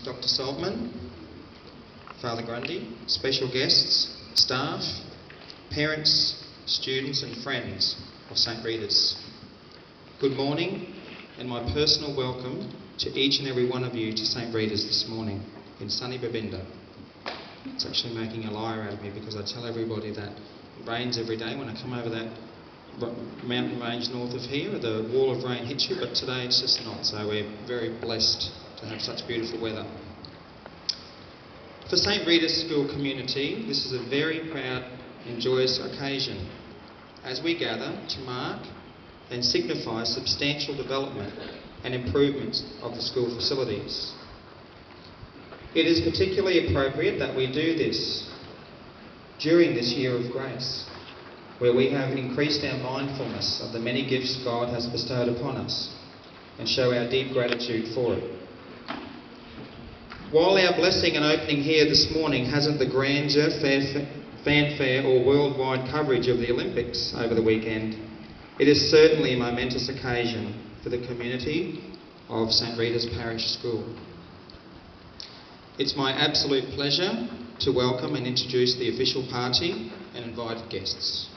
Dr. Saltman, Father Grundy, special guests, staff, parents, students and friends of St. Rita's. Good morning and my personal welcome to each and every one of you to St. Rita's this morning in sunny Babinda. It's actually making a liar out of me because I tell everybody that it rains every day when I come over that mountain range north of here. The wall of rain hits you, but today it's just not, so we're very blessed to have such beautiful weather. For St. Rita's school community, this is a very proud and joyous occasion as we gather to mark and signify substantial development and improvements of the school facilities. It is particularly appropriate that we do this during this year of grace, where we have increased our mindfulness of the many gifts God has bestowed upon us and show our deep gratitude for it. While our blessing and opening here this morning hasn't the grandeur, fanfare or worldwide coverage of the Olympics over the weekend, it is certainly a momentous occasion for the community of St. Rita's Parish School. It's my absolute pleasure to welcome and introduce the official party and invited guests.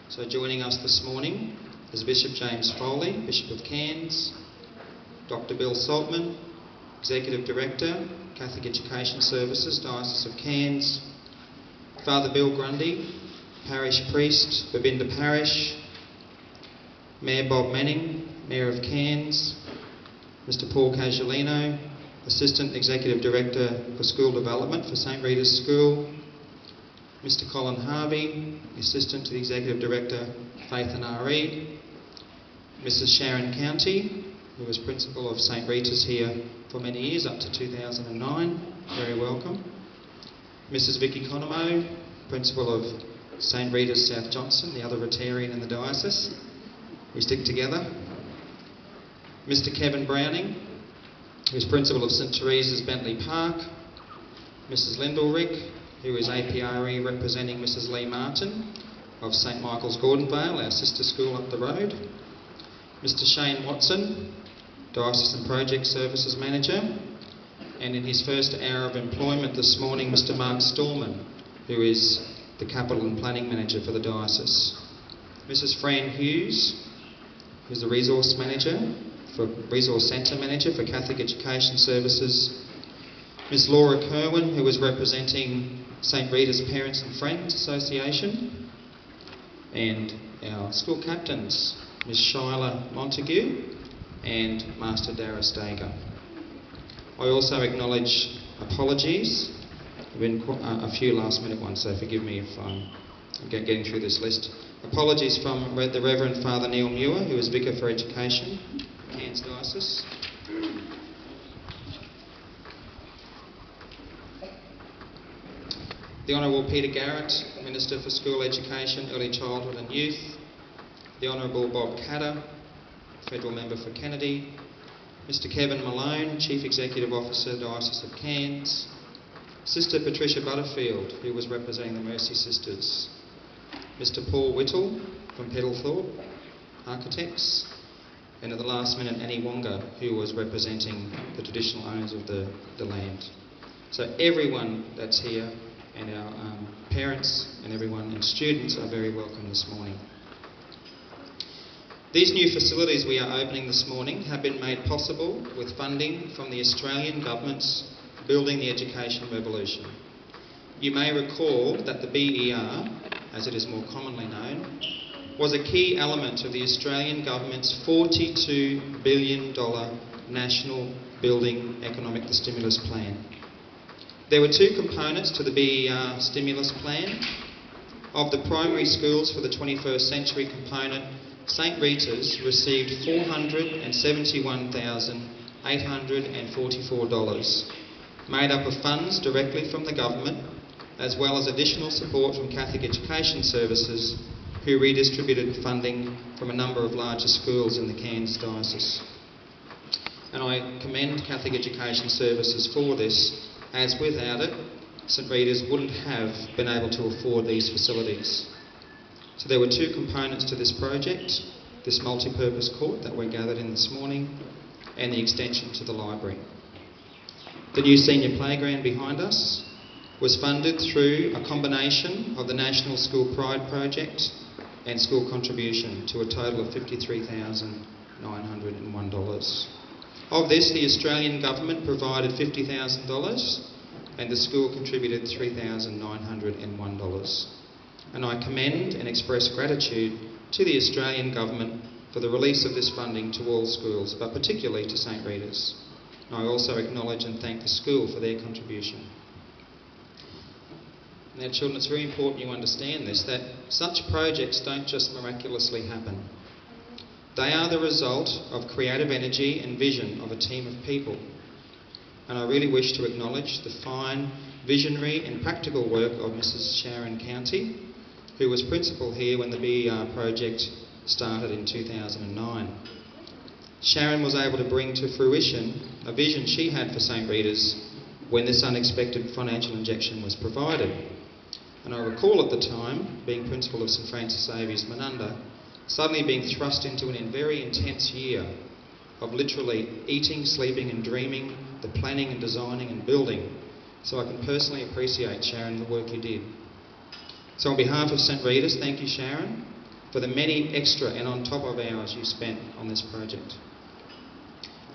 So joining us this morning is Bishop James Foley, Bishop of Cairns, Dr. Bill Saltman, Executive Director, Catholic Education Services, Diocese of Cairns, Father Bill Grundy, Parish Priest, Babinda Parish, Mayor Bob Manning, Mayor of Cairns, Mr. Paul Casualino, Assistant Executive Director for School Development for St. Rita's School, Mr. Colin Harvey, Assistant to the Executive Director, Faith and RE, Mrs. Sharon County, who was Principal of St. Rita's here for many years, up to 2009, very welcome, Mrs. Vicky Conomo, Principal of St. Rita's South Johnson, the other Rotarian in the diocese, we stick together, Mr. Kevin Browning, who's Principal of St. Teresa's Bentley Park, Mrs. Lyndall Rick, who is APRE representing Mrs. Lee Martin of St. Michael's Gordonvale, our sister school up the road, Mr. Shane Watson, Diocesan Project Services Manager, and in his first hour of employment this morning, Mr. Mark Stallman, who is the Capital and Planning Manager for the diocese, Mrs. Fran Hughes, who's the Resource Centre Manager for Catholic Education Services, Ms. Laura Kerwin, who is representing St. Rita's Parents and Friends Association, and our school captains, Ms. Shyla Montague and Master Dara Stager. I also acknowledge apologies. There have been a few last minute ones, so forgive me if I'm getting through this list. Apologies from the Reverend Father Neil Muir, who is Vicar for Education, Cairns Diocese. The Honourable Peter Garrett, Minister for School Education, Early Childhood and Youth. The Honourable Bob Cadder, Federal Member for Kennedy. Mr. Kevin Malone, Chief Executive Officer, Diocese of Cairns. Sister Patricia Butterfield, who was representing the Mercy Sisters. Mr. Paul Whittle from Peddlethorpe Architects. And at the last minute, Annie Wonga, who was representing the traditional owners of the land. So everyone that's here, and our parents and everyone and students are very welcome this morning. These new facilities we are opening this morning have been made possible with funding from the Australian Government's Building the Education Revolution. You may recall that the BER, as it is more commonly known, was a key element of the Australian Government's $42 billion National Building Economic Stimulus Plan. There were two components to the BER stimulus plan. Of the primary schools for the 21st century component, St. Rita's received $471,844, made up of funds directly from the government, as well as additional support from Catholic Education Services, who redistributed funding from a number of larger schools in the Cairns Diocese. And I commend Catholic Education Services for this, as without it, St. Rita's wouldn't have been able to afford these facilities. So there were two components to this project, this multi-purpose court that we're gathered in this morning, and the extension to the library. The new senior playground behind us was funded through a combination of the National School Pride Project and school contribution to a total of $53,901. Of this, the Australian government provided $50,000 and the school contributed $3,901. And I commend and express gratitude to the Australian government for the release of this funding to all schools, but particularly to St Rita's. And I also acknowledge and thank the school for their contribution. Now children, it's very important you understand this, that such projects don't just miraculously happen. They are the result of creative energy and vision of a team of people. And I really wish to acknowledge the fine, visionary and practical work of Mrs Sharon County, who was principal here when the BER project started in 2009. Sharon was able to bring to fruition a vision she had for St Rita's when this unexpected financial injection was provided. And I recall at the time, being principal of St Francis Xavier's Menunda, suddenly being thrust into a very intense year of literally eating, sleeping and dreaming, the planning and designing and building. So I can personally appreciate, Sharon, the work you did. So on behalf of St Rita's, thank you, Sharon, for the many extra and on top of hours you spent on this project.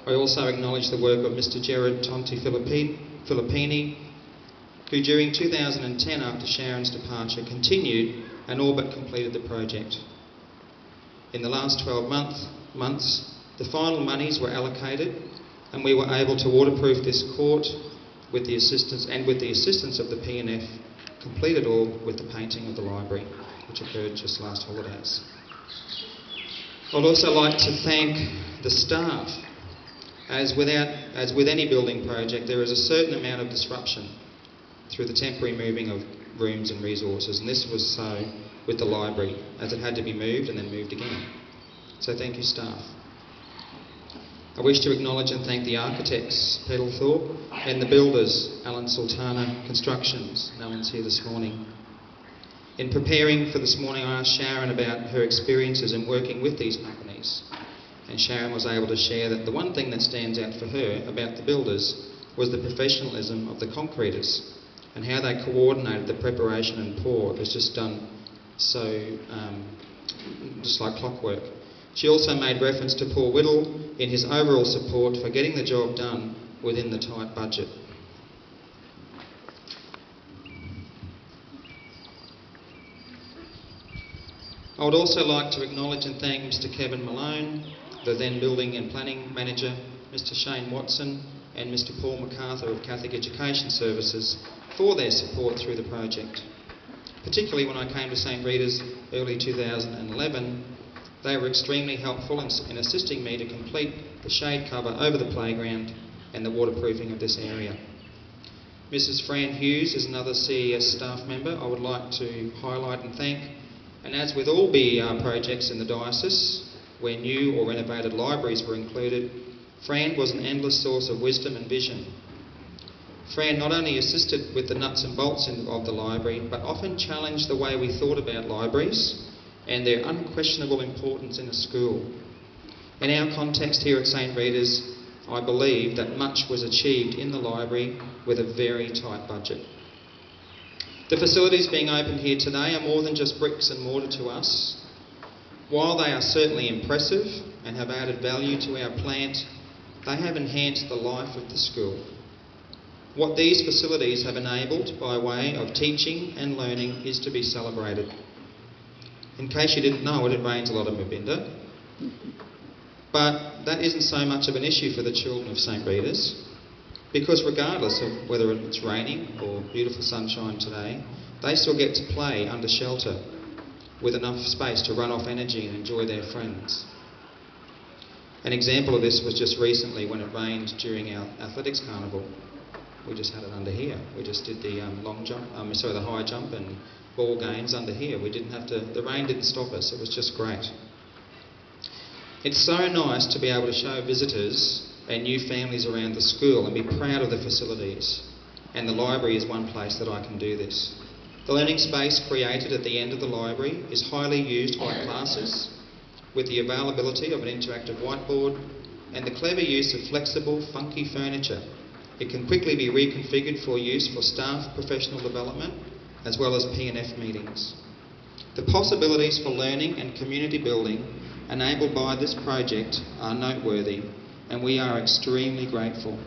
I also acknowledge the work of Mr Gerard Tonti Filippini, who during 2010, after Sharon's departure, continued and all but completed the project. In the last 12 months, the final monies were allocated and we were able to waterproof this court with the assistance of the PNF, complete it all with the painting of the library, which occurred just last holidays. I'd also like to thank the staff. As with any building project, there is a certain amount of disruption through the temporary moving of rooms and resources, and this was so with the library, as it had to be moved and then moved again. So thank you, staff. I wish to acknowledge and thank the architects, Peddlethorpe, and the builders, Alan Sultana Constructions, and Alan's here this morning. In preparing for this morning, I asked Sharon about her experiences in working with these companies, and Sharon was able to share that the one thing that stands out for her about the builders was the professionalism of the concreters and how they coordinated the preparation and pour. It was just done so, just like clockwork. She also made reference to Paul Whittle in his overall support for getting the job done within the tight budget. I would also like to acknowledge and thank Mr Kevin Malone, the then Building and Planning Manager, Mr Shane Watson and Mr Paul MacArthur of Catholic Education Services for their support through the project. Particularly when I came to St Rita's early 2011, they were extremely helpful in assisting me to complete the shade cover over the playground and the waterproofing of this area. Mrs Fran Hughes is another CES staff member I would like to highlight and thank. And as with all BER projects in the diocese, where new or renovated libraries were included, Fran was an endless source of wisdom and vision. Fran not only assisted with the nuts and bolts of the library, but often challenged the way we thought about libraries and their unquestionable importance in a school. In our context here at St Rita's, I believe that much was achieved in the library with a very tight budget. The facilities being opened here today are more than just bricks and mortar to us. While they are certainly impressive and have added value to our plant, they have enhanced the life of the school. What these facilities have enabled by way of teaching and learning is to be celebrated. In case you didn't know it, it rains a lot in Babinda, but that isn't so much of an issue for the children of St Rita's, because regardless of whether it's raining or beautiful sunshine today, they still get to play under shelter with enough space to run off energy and enjoy their friends. An example of this was just recently when it rained during our athletics carnival. We just had it under here. We just did the the high jump and ball games under here. We didn't have to, the rain didn't stop us. It was just great. It's so nice to be able to show visitors and new families around the school and be proud of the facilities. And the library is one place that I can do this. The learning space created at the end of the library is highly used by classes with the availability of an interactive whiteboard and the clever use of flexible, funky furniture It can quickly be reconfigured for use for staff professional development as well as P&F meetings. The possibilities for learning and community building enabled by this project are noteworthy, and we are extremely grateful.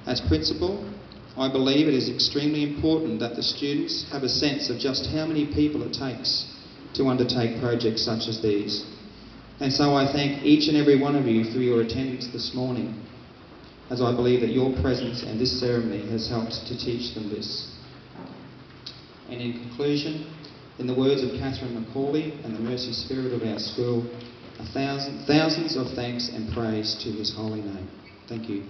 As principal, I believe it is extremely important that the students have a sense of just how many people it takes to undertake projects such as these. And so I thank each and every one of you for your attendance this morning, as I believe that your presence and this ceremony has helped to teach them this. And in conclusion, in the words of Catherine Macaulay and the mercy spirit of our school, thousands of thanks and praise to his holy name. Thank you.